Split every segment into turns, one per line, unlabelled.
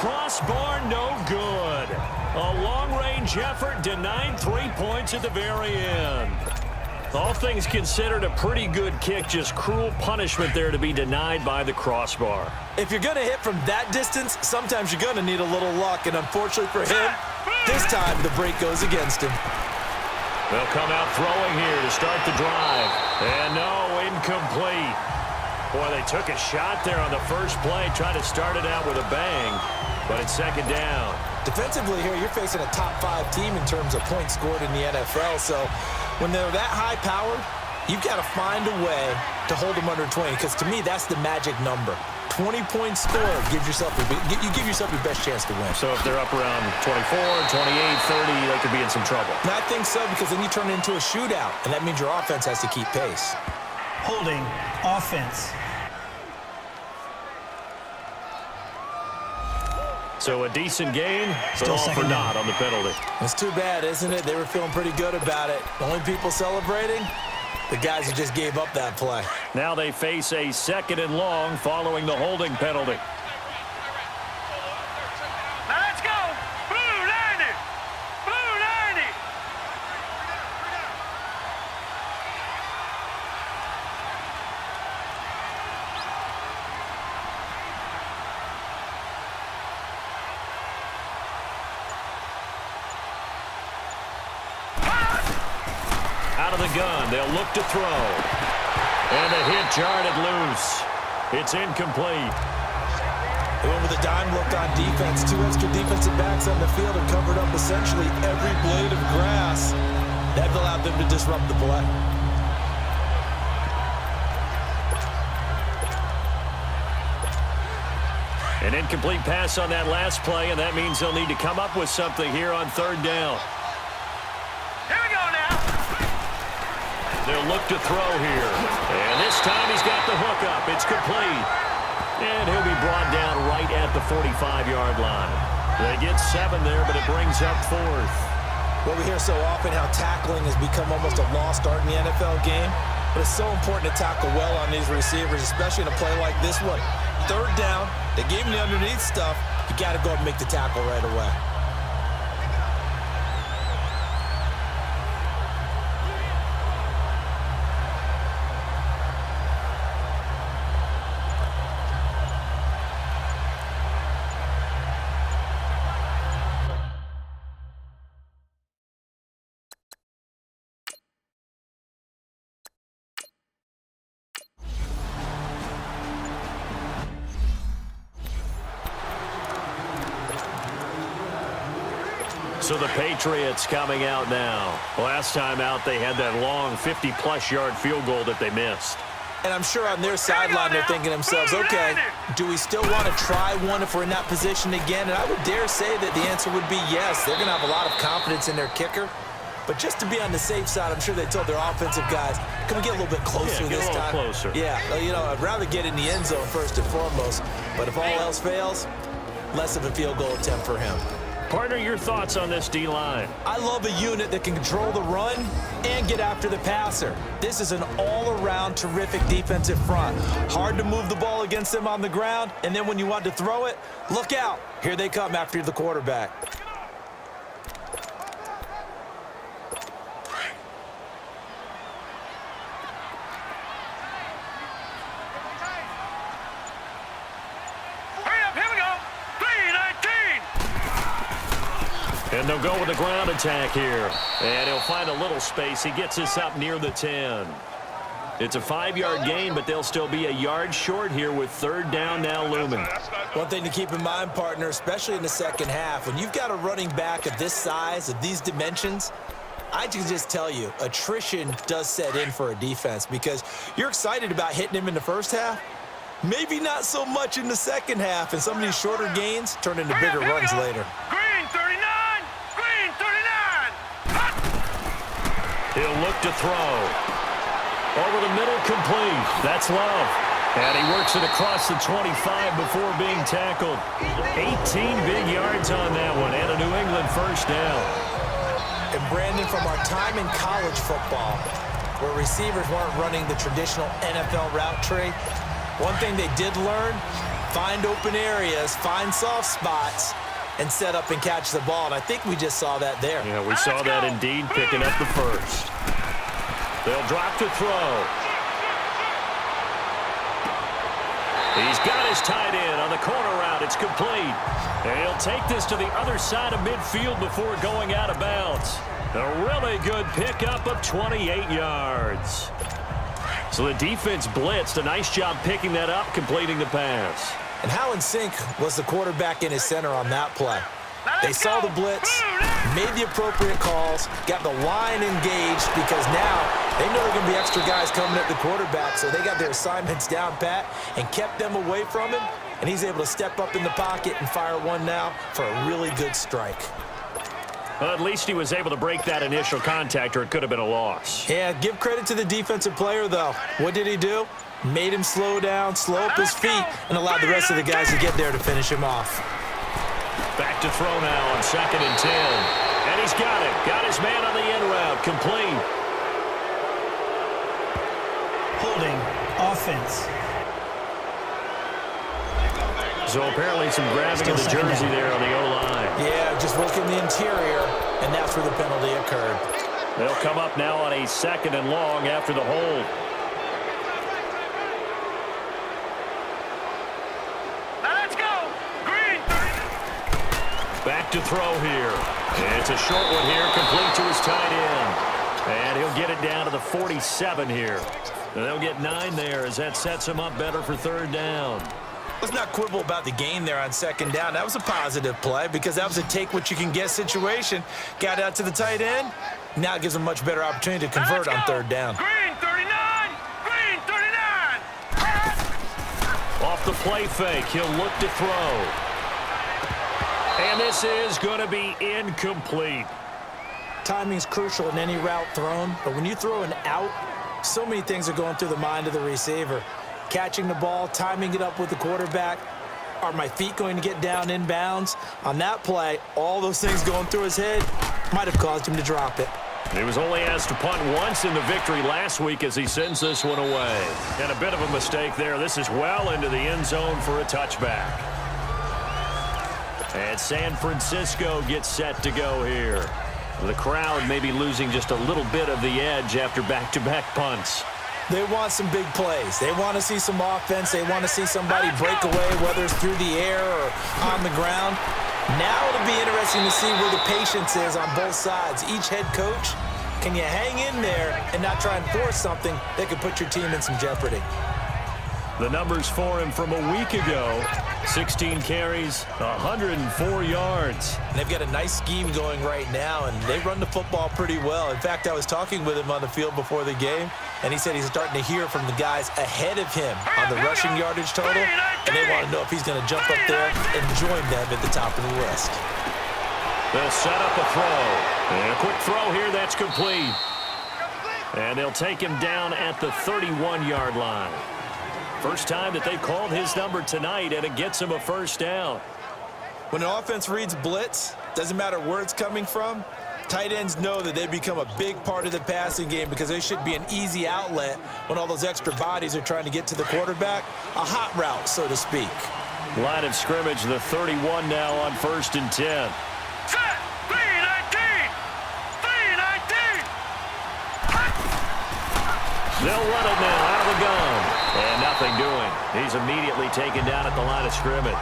crossbar, no good. A long-range effort denied 3 points at the very end. All things considered, a pretty good kick, just cruel punishment there to be denied by the crossbar.
If you're going to hit from that distance, sometimes you're going to need a little luck, and unfortunately for him, this time the break goes against him.
They'll come out throwing here to start the drive. And no, incomplete. Boy, they took a shot there on the first play, tried to start it out with a bang, but it's second down.
Defensively here, you're facing a top-5 team in terms of points scored in the NFL, so when they're that high-powered, you've got to find a way to hold them under 20, because to me, that's the magic number. 20-point score gives yourself you give yourself your best chance to win.
So if they're up around 24, 28, 30, they could be in some trouble.
And I think so, because then you turn it into a shootout, and that means your offense has to keep pace.
Holding offense.
So a decent gain, but all for naught on the penalty.
It's too bad, isn't it? They were feeling pretty good about it. The only people celebrating, the guys who just gave up that play.
Now they face a second and long following the holding penalty.
Now let's go. Blue 90. Blue 90.
Out of the gun, they'll look to throw. And a hit jarred it loose. It's incomplete.
They went with a dime look on defense. 2 extra defensive backs on the field and covered up essentially every blade of grass. That allowed them to disrupt the play.
An incomplete pass on that last play, and that means they'll need to come up with something here on third down.
Here we go now.
They'll look to throw here. And this time he's got the hook up. It's complete. And he'll be brought down right at the 45-yard line. They get 7 there, but it brings up 4th.
Well, we hear so often how tackling has become almost a lost art in the NFL game. But it's so important to tackle well on these receivers, especially in a play like this one. Third down, they gave him the underneath stuff. You got to go and make the tackle right away.
So the Patriots coming out now. Last time out, they had that long 50-plus yard field goal that they missed.
And I'm sure on their sideline they're thinking to themselves, okay, do we still want to try one if we're in that position again? And I would dare say that the answer would be yes. They're going to have a lot of confidence in their kicker. But just to be on the safe side, I'm sure they told their offensive guys, can we get a little bit closer this time?
Closer.
Yeah, you know, I'd rather get in the end zone first and foremost. But if all else fails, less of a field goal attempt for him.
Partner, your thoughts on this D-line?
I love a unit that can control the run and get after the passer. This is an all-around terrific defensive front. Hard to move the ball against them on the ground, and then when you want to throw it, look out. Here they come after the quarterback.
And they'll go with the ground attack here. And he'll find a little space. He gets us up near the 10. It's a 5-yard gain, but they'll still be a yard short here with third down now looming.
One thing to keep in mind, partner, especially in the second half, when you've got a running back of this size, of these dimensions, I can just tell you, attrition does set in for a defense because you're excited about hitting him in the first half. Maybe not so much in the second half, and some of these shorter gains turn into bigger runs later.
Green 39. Green 39. Hot.
He'll look to throw. Over the middle, complete. That's Love. And he works it across the 25 before being tackled. 18 big yards on that one, and a New England first down.
And Brandon, from our time in college football, where receivers weren't running the traditional NFL route tree, one thing they did learn, find open areas, find soft spots, and set up and catch the ball. And I think we just saw that there.
Yeah, we saw that indeed, picking up the first. They'll drop to throw. He's got his tight end on the corner route. It's complete. And he'll take this to the other side of midfield before going out of bounds. A really good pickup of 28 yards. So the defense blitzed. A nice job picking that up, completing the pass.
And how in sync was the quarterback in his center on that play? They saw the blitz, made the appropriate calls, got the line engaged because now they know there are going to be extra guys coming at the quarterback, so they got their assignments down pat and kept them away from him, and he's able to step up in the pocket and fire one now for a really good strike.
Well, at least he was able to break that initial contact, or it could have been a loss.
Yeah, give credit to the defensive player, though. What did he do? Made him slow down, slow up his feet, and allowed the rest of the guys to get there to finish him off.
Back to throw now on 2nd and 10. And he's got it. Got his man on the end route. Complete.
Holding offense.
So apparently some grabbing of the jersey there on the O-line.
Yeah, just working the interior, and that's where the penalty occurred.
They'll come up now on a 2nd and long after the hold. Back to throw here. It's a short one here, complete to his tight end. And he'll get it down to the 47 here. And they'll get 9 there as that sets him up better for 3rd down.
Let's not quibble about the gain there on 2nd down. That was a positive play because that was a take-what-you-can-get situation. Got out to the tight end. Now it gives him a much better opportunity to convert on 3rd down.
Green 39! Green 39!
Off the play fake, he'll look to throw. And this is going to be incomplete.
Timing's crucial in any route thrown, but when you throw an out, so many things are going through the mind of the receiver. Catching the ball, timing it up with the quarterback. Are my feet going to get down inbounds? On that play, all those things going through his head might have caused him to drop it.
He was only asked to punt once in the victory last week as he sends this one away. And a bit of a mistake there. This is well into the end zone for a touchback. And San Francisco gets set to go here. The crowd may be losing just a little bit of the edge after back-to-back punts.
They want some big plays. They want to see some offense. They want to see somebody break away, whether it's through the air or on the ground. Now it'll be interesting to see where the patience is on both sides. Each head coach, can you hang in there and not try and force something that could put your team in some jeopardy?
The numbers for him from a week ago, 16 carries, 104 yards.
And they've got a nice scheme going right now, and they run the football pretty well. In fact, I was talking with him on the field before the game, and he said he's starting to hear from the guys ahead of him on the rushing yardage total, and they want to know if he's going to jump up there and join them at the top of the list.
They'll set up a throw. And a quick throw here, that's complete. And they'll take him down at the 31-yard line. First time that they've called his number tonight, and it gets him a 1st down.
When an offense reads blitz, doesn't matter where it's coming from, tight ends know that they become a big part of the passing game because they should be an easy outlet when all those extra bodies are trying to get to the quarterback. A hot route, so to speak.
Line of scrimmage, the 31 now on 1st and 10.
Set! 319! 319!
They'll run it now out of the gun. And nothing doing. He's immediately taken down at the line of scrimmage.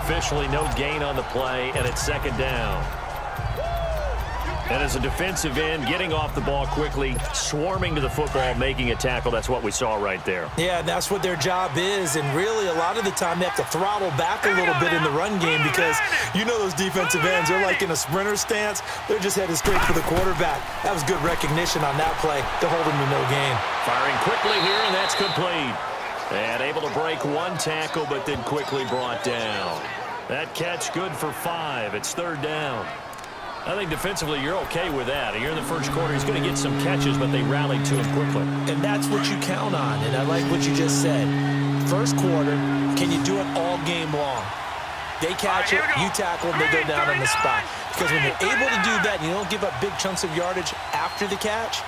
Officially no gain on the play, and it's 2nd down. And as a defensive end, getting off the ball quickly, swarming to the football, making a tackle, that's what we saw right there.
Yeah, that's what their job is, and really a lot of the time they have to throttle back a little bit in the run game because you know those defensive ends, they're like in a sprinter stance. They're just headed straight for the quarterback. That was good recognition on that play to hold him to no gain.
Firing quickly here, and that's complete. And able to break one tackle, but then quickly brought down. That catch good for 5. It's 3rd down. I think defensively you're okay with that. Here in the first quarter, he's going to get some catches, but they rallied to him quickly.
And that's what you count on, and I like what you just said. First quarter, can you do it all game long? They catch it, you tackle them, they go down on the spot. Because when you're able to do that and you don't give up big chunks of yardage after the catch,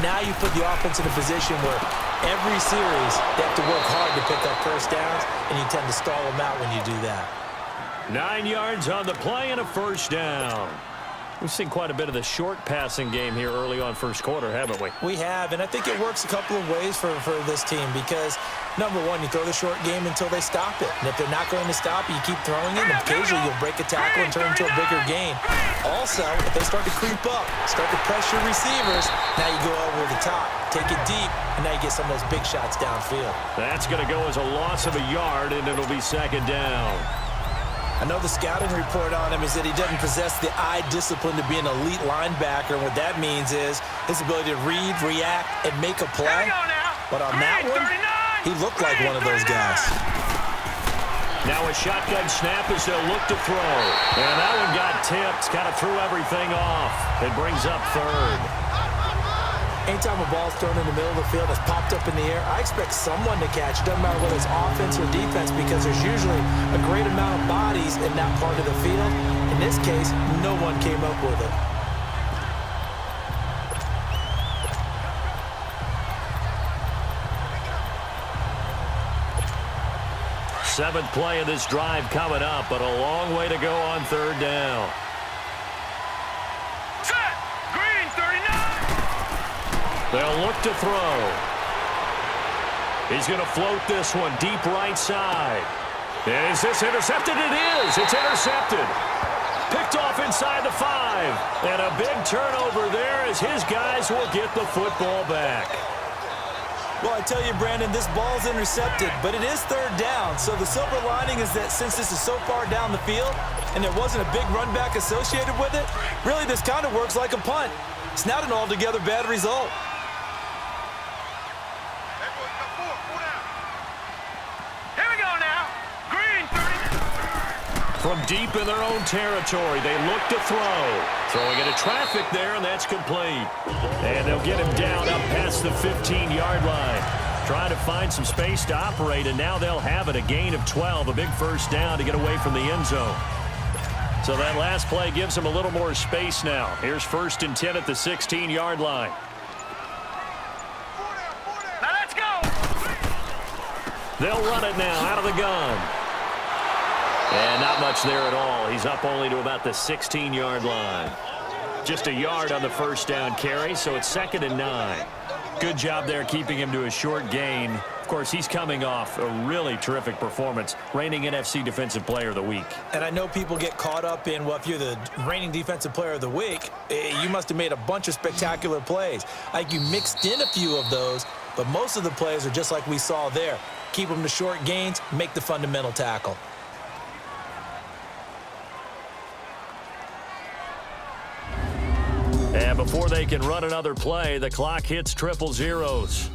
now you put the offense in a position where every series they have to work hard to pick up first downs, and you tend to stall them out when you do that.
9 yards on the play and a first down. We've seen quite a bit of the short passing game here early on first quarter, haven't we?
We have, and I think it works a couple of ways for this team because, number one, you throw the short game until they stop it. And if they're not going to stop it, you keep throwing it, and occasionally you'll break a tackle and turn into a bigger gain. Also, if they start to creep up, start to pressure receivers, now you go over the top, take it deep, and now you get some of those big shots downfield.
That's going to go as a loss of a yard, and it'll be second down.
I know the scouting report on him is that he doesn't possess the eye discipline to be an elite linebacker. And what that means is his ability to read, react, and make a play. But on that one, he looked like one of those guys.
Now a shotgun snap as they'll look to throw. And that one got tipped, kind of threw everything off. It brings up third.
Anytime a ball's thrown in the middle of the field, it's popped up in the air, I expect someone to catch. It doesn't matter whether it's offense or defense because there's usually a great amount of bodies in that part of the field. In this case, no one came up with it.
Seventh play of this drive coming up, but a long way to go on third down. They'll look to throw. He's going to float this one deep right side. Is this intercepted? It is. It's intercepted. Picked off inside the 5. And a big turnover there as his guys will get the football back.
Well, I tell you, Brandon, this ball's intercepted, but it is third down. So the silver lining is that since this is so far down the field and there wasn't a big run back associated with it, really this kind of works like a punt. It's not an altogether bad result.
From deep in their own territory, they look to throw. Throwing into traffic there, and that's complete. And they'll get him down up past the 15-yard line. Trying to find some space to operate, and now they'll have it. A gain of 12, a big first down to get away from the end zone. So that last play gives them a little more space now. Here's 1st and 10 at the 16-yard line.
Now let's go.
They'll run it now out of the gun. And not much there at all. He's up only to about the 16-yard line. Just a yard on the first down carry, so it's 2nd and 9. Good job there keeping him to a short gain. Of course, he's coming off a really terrific performance, reigning NFC Defensive Player of the Week.
And I know people get caught up in, well, if you're the reigning Defensive Player of the Week, you must have made a bunch of spectacular plays. Like you mixed in a few of those, but most of the plays are just like we saw there. Keep them to short gains, make the fundamental tackle.
And before they can run another play, the clock hits triple zeros.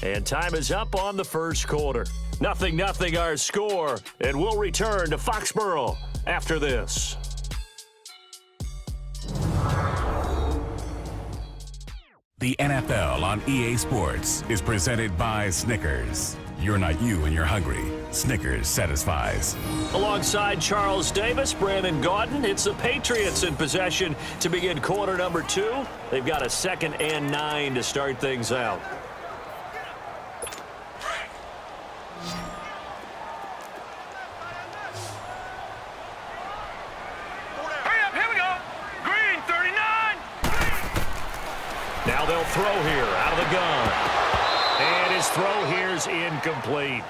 And time is up on the first quarter. 0-0 our score, and we'll return to Foxborough after this.
The NFL on EA Sports is presented by Snickers. You're not you and you're hungry. Snickers satisfies.
Alongside Charles Davis, Brandon Gaudin, it's the Patriots in possession to begin quarter number 2. They've got a 2nd and 9 to start things out. Now they'll throw here out of the gun. And his throw here's incomplete.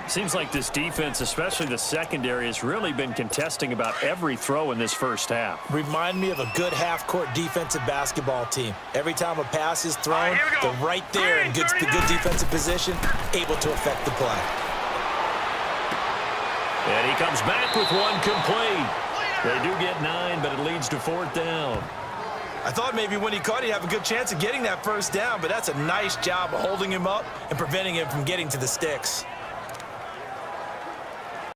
Seems like this defense, especially the secondary, has really been contesting about every throw in this first half.
Remind me of a good half-court defensive basketball team. Every time a pass is thrown, they're right there in the good defensive position, able to affect the play.
And he comes back with one complete. They do get 9, but it leads to 4th down.
I thought maybe when he caught it, he'd have a good chance of getting that first down, but that's a nice job of holding him up and preventing him from getting to the sticks.